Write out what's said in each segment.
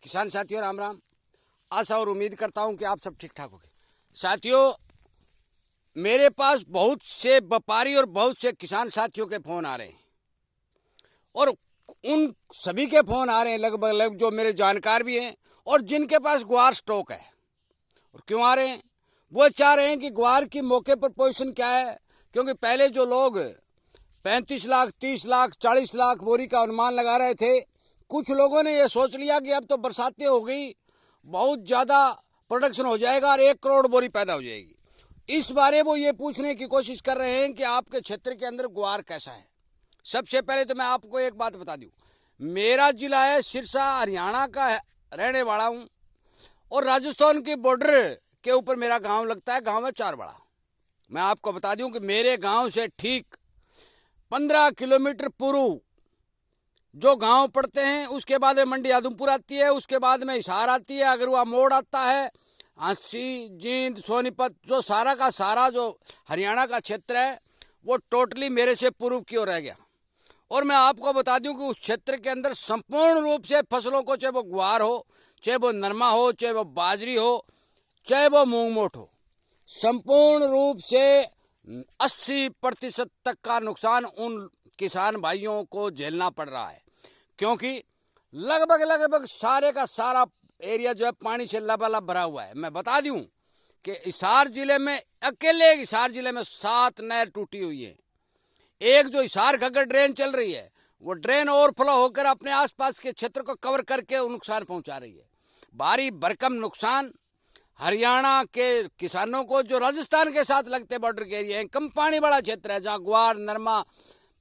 किसान साथियों राम राम। आशा और उम्मीद करता हूं कि आप सब ठीक ठाक होंगे। साथियों, मेरे पास बहुत से व्यापारी और बहुत से किसान साथियों के फोन आ रहे हैं और उन सभी के फोन आ रहे हैं लगभग जो मेरे जानकार भी हैं और जिनके पास ग्वार स्टॉक है। और क्यों आ रहे हैं? वो चाह रहे हैं कि ग्वार की मौके पर पोजीशन क्या है, क्योंकि पहले जो लोग 35 लाख 30 लाख 40 लाख बोरी का अनुमान लगा रहे थे, कुछ लोगों ने ये सोच लिया कि अब तो बरसातें हो गई, बहुत ज़्यादा प्रोडक्शन हो जाएगा और 1 करोड़ बोरी पैदा हो जाएगी। इस बारे वो ये पूछने की कोशिश कर रहे हैं कि आपके क्षेत्र के अंदर ग्वार कैसा है। सबसे पहले तो मैं आपको एक बात बता दूं, मेरा जिला है सिरसा, हरियाणा का रहने वाला हूं और राजस्थान की बॉर्डर के ऊपर मेरा गांव लगता है। गांव है चारबड़ा। मैं आपको बता दूं कि मेरे गांव से ठीक 15 किलोमीटर पूर्व जो गांव पड़ते हैं, उसके बाद में मंडी आदमपुर आती है, उसके बाद में हिसार आती है, अगरवा मोड़ आता है, हंसी जींद सोनीपत, जो सारा का सारा जो हरियाणा का क्षेत्र है वो टोटली मेरे से पूर्व की ओर रह गया। और मैं आपको बता दूं कि उस क्षेत्र के अंदर संपूर्ण रूप से फसलों को, चाहे वो ग्वार हो, चाहे वो नरमा हो, चाहे वो बाजरी हो, चाहे वो मूंग मोट हो, संपूर्ण रूप से 80% तक का नुकसान उन किसान भाइयों को झेलना पड़ रहा है, क्योंकि लगभग सारे का सारा एरिया जो है पानी से लबालब भरा हुआ है। मैं बता दूं कि हिसार जिले में, अकेले हिसार जिले में 7 नहर टूटी हुई है। एक जो हिसार घग्गर ड्रेन चल रही है, वो ड्रेन ओवरफ्लो होकर अपने आसपास के क्षेत्र को कवर करके नुकसान पहुंचा रही है। भारी भरकम नुकसान हरियाणा के किसानों को, जो राजस्थान के साथ लगते बॉर्डर के एरिया हैं, कम पानी वाला क्षेत्र है, जहाँ ग्वार नरमा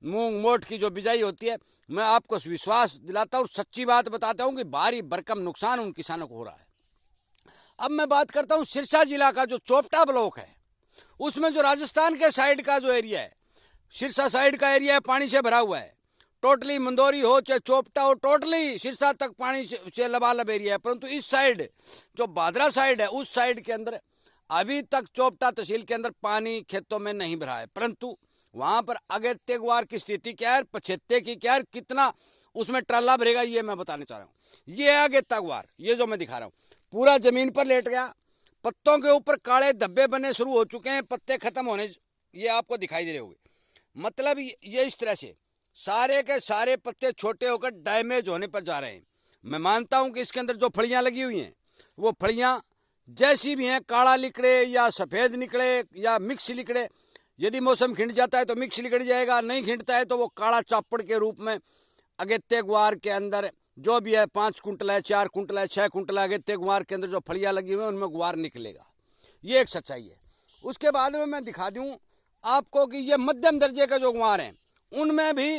मूंग मोट की जो बिजाई होती है, मैं आपको विश्वास दिलाता हूँ, सच्ची बात बताता हूँ कि भारी भरकम नुकसान उन किसानों को हो रहा है। अब मैं बात करता हूँ सिरसा जिला का जो चोपटा ब्लॉक है, उसमें जो राजस्थान के साइड का जो एरिया है, सिरसा साइड का एरिया है, पानी से भरा हुआ है। टोटली मंदोरी हो चाहे चोपटा हो, टोटली सिरसा तक पानी से लबालब एरिया है। परंतु इस साइड जो भादरा साइड है, उस साइड के अंदर अभी तक चोपटा तहसील के अंदर पानी खेतों में नहीं भरा है। परंतु वहां पर अगेत्य ग्वार की स्थिति क्या है, पछेत्ते की क्या है, कितना उसमें ट्राला भरेगा, ये मैं बताने चाह रहा हूँ। ये है अगेत्ता ग्वार, ये जो मैं दिखा रहा हूँ, पूरा जमीन पर लेट गया, पत्तों के ऊपर काले धब्बे बनने शुरू हो चुके हैं, पत्ते खत्म होने, ये आपको दिखाई दे रहे होंगे। मतलब ये इस तरह से सारे के सारे पत्ते छोटे होकर डैमेज होने पर जा रहे हैं। मैं मानता हूं कि इसके अंदर जो फलियां लगी हुई हैं, वो फलियां जैसी भी हैं, काला लिकड़े या सफ़ेद निकले या मिक्स लिकड़े, यदि मौसम खिंड जाता है तो मिक्स लिकड़ जाएगा, नहीं खिंडता है तो वो काला चापड़ के रूप में अगेत्य ग्वार के अंदर जो भी है 5 कुंटल है, 4 कुंटल है, 6 कुंटल है, अगेत्य ग्वार के अंदर जो फलियां लगी हुई हैं उनमें ग्वार निकलेगा। ये एक सच्चाई है। उसके बाद में मैं दिखा दूँ आपको कि ये मध्यम दर्जे के जो ग्वार हैं, उनमें भी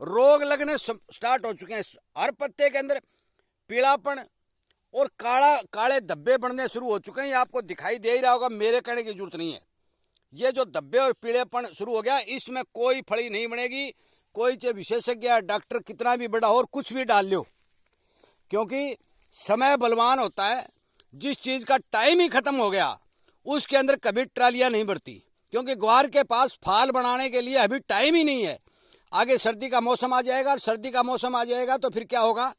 रोग लगने स्टार्ट हो चुके हैं। हर पत्ते के अंदर पीलापन और काले धब्बे बनने शुरू हो चुके हैं। ये आपको दिखाई दे ही रहा होगा, मेरे कहने की जरूरत नहीं है। ये जो धब्बे और पीलेपन शुरू हो गया, इसमें कोई फली नहीं बनेगी। कोई चाहे विशेषज्ञ डॉक्टर कितना भी बड़ा हो और कुछ भी डाल लो, क्योंकि समय बलवान होता है। जिस चीज़ का टाइम ही खत्म हो गया उसके अंदर कभी ट्रालियाँ नहीं बढ़ती, क्योंकि ग्वार के पास फाल बनाने के लिए अभी टाइम ही नहीं है। आगे सर्दी का मौसम आ जाएगा, और सर्दी का मौसम आ जाएगा तो फिर क्या होगा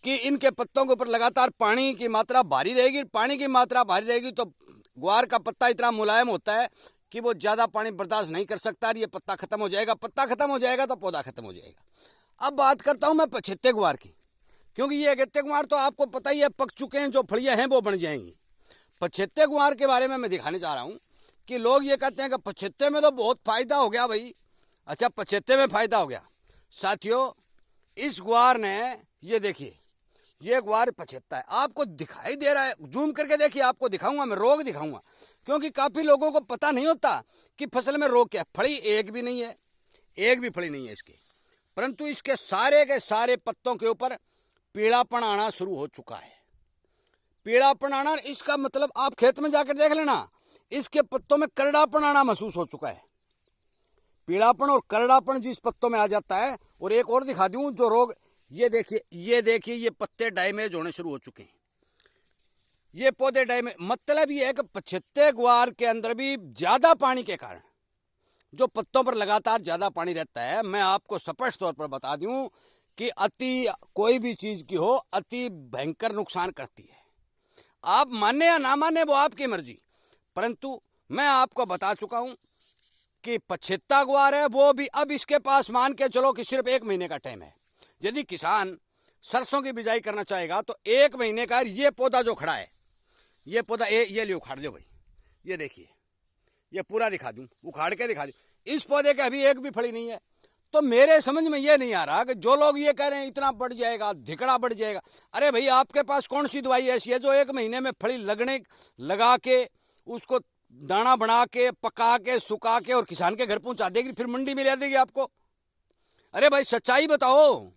कि इनके पत्तों के ऊपर लगातार पानी की मात्रा भारी रहेगी। पानी की मात्रा भारी रहेगी तो ग्वार का पत्ता इतना मुलायम होता है कि वो ज़्यादा पानी बर्दाश्त नहीं कर सकता और ये पत्ता खत्म हो जाएगा। पत्ता खत्म हो जाएगा तो पौधा खत्म हो जाएगा। अब बात करता हूँ मैं पछेत्ते ग्वार की, क्योंकि ये अगेत्य ग्वार तो आपको पता ही है, पक चुके हैं, जो फलियाँ हैं वो बन जाएंगी। पछेत्ते ग्वार के बारे में मैं दिखाने चाह रहा हूँ कि लोग ये कहते हैं कि पछेत्ते में तो बहुत फ़ायदा हो गया भाई। अच्छा, पछेत्ते में फ़ायदा हो गया। साथियों, इस ग्वार ने, ये देखिए, ये ग्वार पछेत्ता है, आपको दिखाई दे रहा है, जूम करके देखिए, आपको दिखाऊंगा, मैं रोग दिखाऊंगा, क्योंकि काफ़ी लोगों को पता नहीं होता कि फसल में रोग क्या है। फली एक भी नहीं है, एक भी फली नहीं है इसकी, परंतु इसके सारे के सारे पत्तों के ऊपर पीलापन आना शुरू हो चुका है। पीलापन आना, इसका मतलब आप खेत में जाकर देख लेना, इसके पत्तों में करड़ापन आना महसूस हो चुका है। पीलापन और करड़ापन जिस पत्तों में आ जाता है। और एक और दिखा दूं जो रोग, ये देखिए, ये देखिए, ये पत्ते डैमेज होने शुरू हो चुके हैं, ये पौधे डैमेज। मतलब ये है कि पछेत्ते ग्वार के अंदर भी ज़्यादा पानी के कारण, जो पत्तों पर लगातार ज़्यादा पानी रहता है, मैं आपको स्पष्ट तौर पर बता दूं कि अति कोई भी चीज की हो, अति भयंकर नुकसान करती है। आप माने या ना माने वो आपकी मर्जी, परंतु मैं आपको बता चुका हूं कि पछेत्ता ग्वार है वो भी अब इसके पास मान के चलो कि सिर्फ 1 महीने का टाइम है। यदि किसान सरसों की बिजाई करना चाहेगा तो 1 महीने का, ये पौधा जो खड़ा है, ये पौधा ये लियो, उखाड़ लो भाई, ये देखिए, ये पूरा दिखा दूं, उखाड़ के दिखा दूं। इस पौधे के अभी एक भी फली नहीं है। तो मेरे समझ में ये नहीं आ रहा कि जो लोग ये कह रहे हैं इतना बढ़ जाएगा, धिकड़ा बढ़ जाएगा, अरे भाई आपके पास कौन सी दवाई ऐसी है जो 1 महीने में फली लगा के उसको दाना बना के पका के सुखा के और किसान के घर पहुंचा देगी, फिर मंडी में ले देगी आपको? अरे भाई सच्चाई बताओ।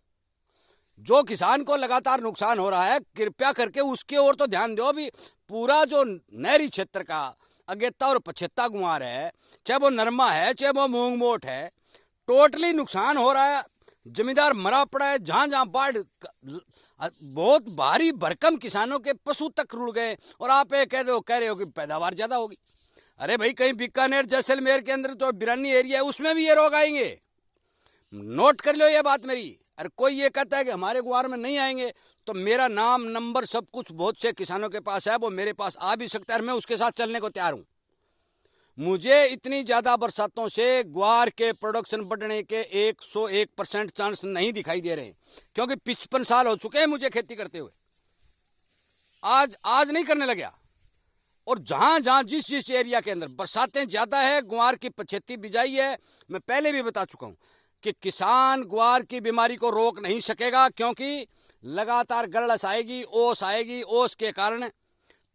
जो किसान को लगातार नुकसान हो रहा है, कृपया करके उसके ओर तो ध्यान दो। भी पूरा जो नहरी क्षेत्र का अगेता और पछेत्ता गुआर है, चाहे वो नरमा है चाहे वो मूंग मोट है, टोटली नुकसान हो रहा है। जमींदार मरा पड़ा है, जहां जहां बाढ़, बहुत भारी भरकम किसानों के पशु तक रुड़ गए, और आप ये कह रहे हो कि पैदावार ज्यादा होगी। अरे भाई कहीं बीकानेर जैसलमेर के अंदर तो बिरानी एरिया है, उसमें भी ये रोग आएंगे, नोट कर लो ये बात मेरी। अरे कोई ये कहता है कि हमारे ग्वार में नहीं आएंगे, तो मेरा नाम नंबर सब कुछ बहुत से किसानों के पास है, वो मेरे पास आ भी सकता है, मैं उसके साथ चलने को तैयार हूं। मुझे इतनी ज्यादा बरसातों से ग्वार के प्रोडक्शन बढ़ने के 101% चांस नहीं दिखाई दे रहे, क्योंकि 55 साल हो चुके हैं मुझे खेती करते हुए। आज नहीं करने लगा। और जहां जहां जिस एरिया के अंदर बरसातें ज्यादा है, ग्वार की पछेत्ती बिजाई है, मैं पहले भी बता चुका हूं कि किसान ग्वार की बीमारी को रोक नहीं सकेगा, क्योंकि लगातार गलस आएगी, ओस आएगी, ओस के कारण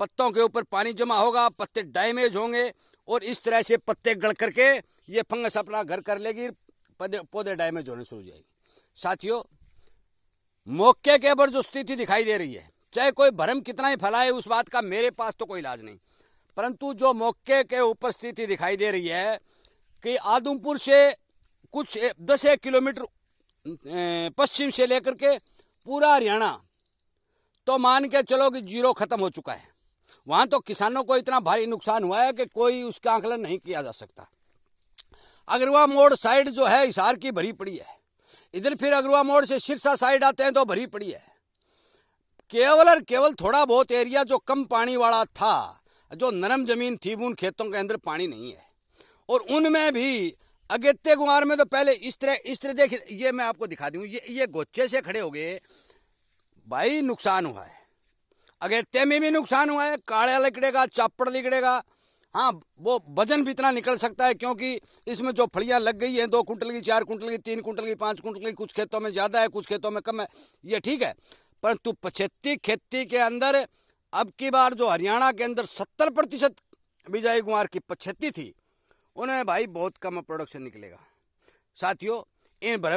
पत्तों के ऊपर पानी जमा होगा, पत्ते डैमेज होंगे, और इस तरह से पत्ते गड़ करके ये फंगस अपना घर कर लेगी, पौधे डैमेज होने शुरू हो जाएगी। साथियों, मौके के ऊपर जो स्थिति दिखाई दे रही है, चाहे कोई भ्रम कितना ही फैलाए, उस बात का मेरे पास तो कोई इलाज नहीं, परंतु जो मौके के ऊपर स्थिति दिखाई दे रही है कि आदमपुर से कुछ 10 किलोमीटर पश्चिम से लेकर के पूरा हरियाणा, तो मान के चलो कि जीरो खत्म हो चुका है। वहां तो किसानों को इतना भारी नुकसान हुआ है कि कोई उसका आंकलन नहीं किया जा सकता। अग्रवा मोड़ साइड जो है हिसार की भरी पड़ी है, इधर फिर अग्रवा मोड़ से सिरसा साइड आते हैं तो भरी पड़ी है। केवल और केवल थोड़ा बहुत एरिया जो कम पानी वाला था, जो नरम जमीन थी, उन खेतों के अंदर पानी नहीं है, और उनमें भी अगेते गुआर में तो पहले इस तरह देखिए, ये मैं आपको दिखा दूं, ये गोचे से खड़े हो गए भाई, नुकसान हुआ है। अगेते में भी नुकसान हुआ है, काड़ा लिकड़ेगा, चापड़ लिकड़ेगा। हाँ, वो वजन भी इतना निकल सकता है, क्योंकि इसमें जो फलियां लग गई हैं 2 कुंटल की, 4 कुंटल की, 3 कुंटल की, 5 कुंटल की, कुछ खेतों में ज़्यादा है, कुछ खेतों में कम है, ये ठीक है। परंतु पछेत्ती खेती के अंदर अब की बार जो हरियाणा के अंदर 70% बिजाई गुआर की पछेत्ती थी, उन्हें भाई बहुत कम प्रोडक्शन निकलेगा। साथियों,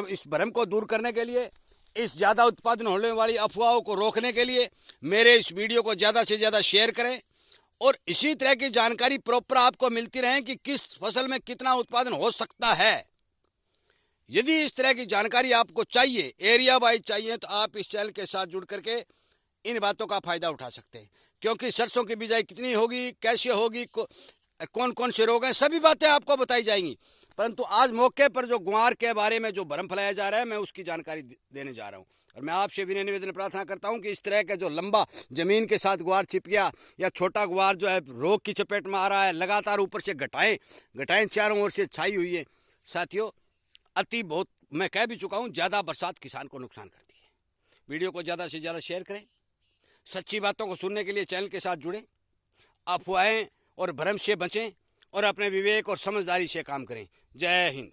इस भ्रम को दूर करने के लिए, इस ज़्यादा उत्पादन होने वाली अफवाहों को रोकने के लिए मेरे इस वीडियो को ज़्यादा से ज़्यादा शेयर करें, और इसी तरह की जानकारी प्रॉपर आपको मिलती रहे कि किस फसल में कितना उत्पादन हो सकता है। यदि इस तरह की जानकारी आपको चाहिए, एरिया वाइज चाहिए, तो आप इस चैनल के साथ जुड़ करके इन बातों का फायदा उठा सकते हैं, क्योंकि सरसों की बिजाई कितनी होगी, कैसे होगी, कौन कौन से रोग हैं, सभी बातें आपको बताई जाएंगी। परंतु आज मौके पर जो ग्वार के बारे में जो भ्रम फैलाया जा रहा है, मैं उसकी जानकारी देने जा रहा हूं। और मैं आपसे विनय निवेदन प्रार्थना करता हूं कि इस तरह का जो लंबा जमीन के साथ ग्वार छिप गया, या छोटा ग्वार जो है रोग की चपेट में आ रहा है, लगातार ऊपर से घटाएं चारों ओर से छाई हुई है। साथियों, बहुत मैं कह भी चुका हूं, ज़्यादा बरसात किसान को नुकसान करती है। वीडियो को ज़्यादा से ज़्यादा शेयर करें। सच्ची बातों को सुनने के लिए चैनल के साथ जुड़ें। अफवाहें और भ्रम से बचें और अपने विवेक और समझदारी से काम करें। जय हिंद।